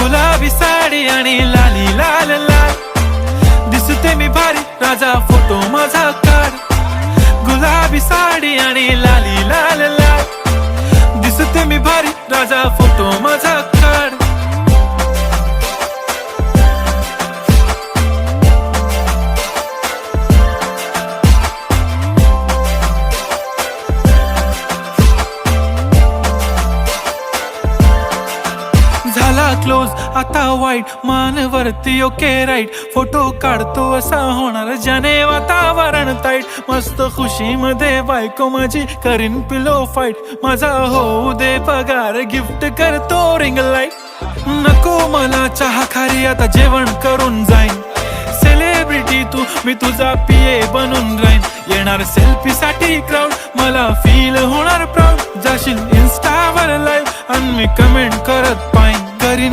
गुलाबी साडी आणि लाली लाल लाल, दिसते मी भारी राजा फोटो माझा काढ. गुलाबी साडी आणि लाली लाल लाल, दिसते मी भारी राजा फोटो माझा काढ. झाला क्लोज आता वाईट, मान वरती ओके राईट, फोटो काढतो असा होणार ज्याने वातावरण ताईट. मस्त खुशी मध्ये बायको माझी करीन पिलो फाईट, माझा होऊ दे पगार गिफ्ट करतो रिंग लाईट. नको मला चहा खारी आता जेवण करून जाईन, सेलिब्रिटी तू मी तुझा पिये बनून राहीन. येणार सेल्फी साठी क्राऊड, मला फील होणार प्राऊड. जाशील इन्स्टावर लाईव्ह आणि मी कमेंट करत पाईन, करीन